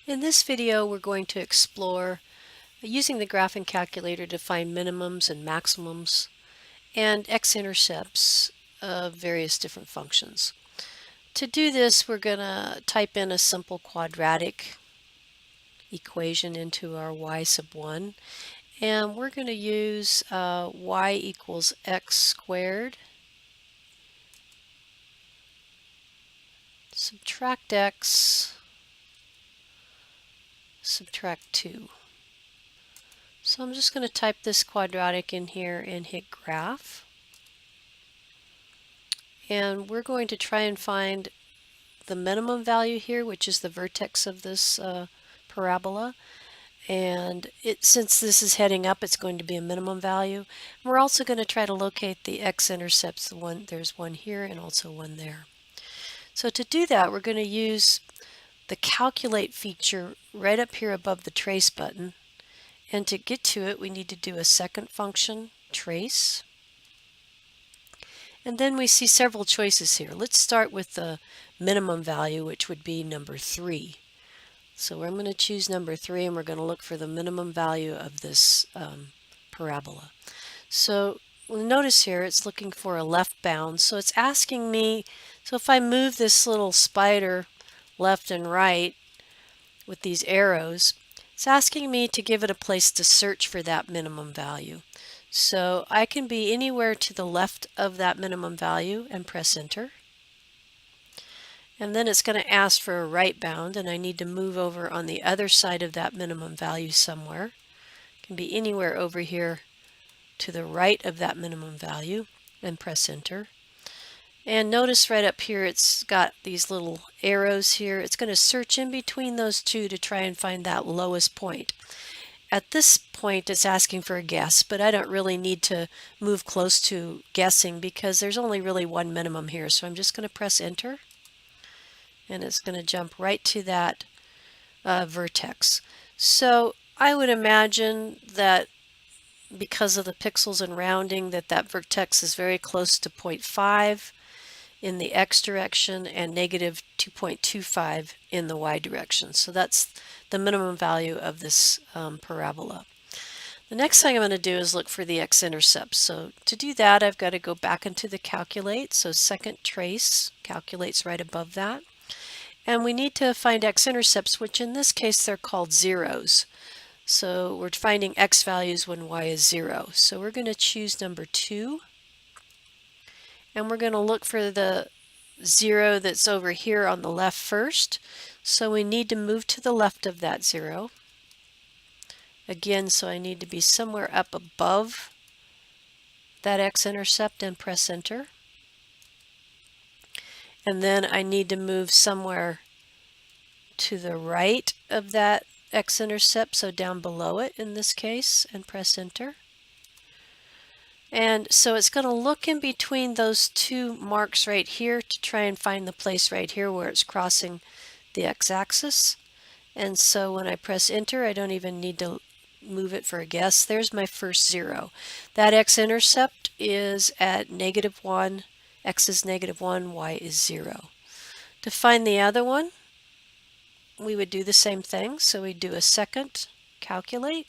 In this video, we're going to explore using the graphing calculator to find minimums and maximums and x-intercepts of various different functions. To do this, we're going to type in a simple quadratic equation into our y sub 1, and we're going to use y equals x squared, subtract x, subtract 2. So I'm just going to type this quadratic in here and hit graph. And we're going to try and find the minimum value here, which is the vertex of this parabola. And since this is heading up, it's going to be a minimum value. We're also going to try to locate the x-intercepts. There's one here and also one there. So to do that, we're going to use the calculate feature right up here above the trace button. And to get to it, we need to do a second function, trace. And then we see several choices here. Let's start with the minimum value, which would be number 3. So I'm going to choose number 3, and we're going to look for the minimum value of this parabola. So we'll notice here it's looking for a left bound. So it's asking me, so if I move this little spider left and right with these arrows, it's asking me to give it a place to search for that minimum value. So I can be anywhere to the left of that minimum value and press enter. And then it's going to ask for a right bound, and I need to move over on the other side of that minimum value somewhere. It can be anywhere over here to the right of that minimum value and press enter. And notice right up here it's got these little arrows here. It's going to search in between those two to try and find that lowest point. At this point it's asking for a guess, but I don't really need to move close to guessing because there's only really one minimum here. So I'm just going to press enter, and it's going to jump right to that vertex. So I would imagine that because of the pixels and rounding that vertex is very close to 0.5 in the x direction and negative 2.25 in the y direction. So that's the minimum value of this parabola. The next thing I'm going to do is look for the x-intercept. So to do that, I've got to go back into the calculate. So second trace, calculates right above that. And we need to find x-intercepts, which in this case they're called zeros. So we're finding x values when y is 0. So we're going to choose number 2. And we're going to look for the 0 that's over here on the left first. So we need to move to the left of that 0. Again, so I need to be somewhere up above that x-intercept and press enter. And then I need to move somewhere to the right of that x-intercept, so down below it in this case, and press enter. And so it's going to look in between those two marks right here to try and find the place right here where it's crossing the x-axis. And so when I press enter, I don't even need to move it for a guess. There's my first 0. That x-intercept is at -1, x is -1, y is 0. To find the other one, we would do the same thing. So we do a second calculate,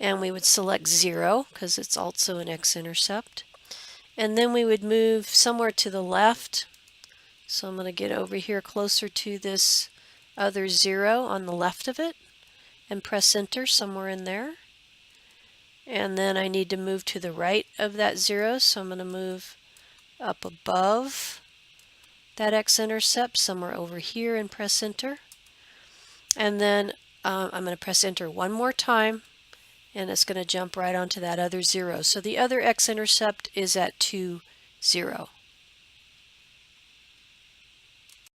and we would select 0 because it's also an x-intercept. And then we would move somewhere to the left. So I'm going to get over here closer to this other 0 on the left of it and press enter somewhere in there. And then I need to move to the right of that 0. So I'm going to move up above that x-intercept somewhere over here and press enter. And then I'm going to press enter one more time, and it's going to jump right onto that other 0. So the other x-intercept is at 2, 0.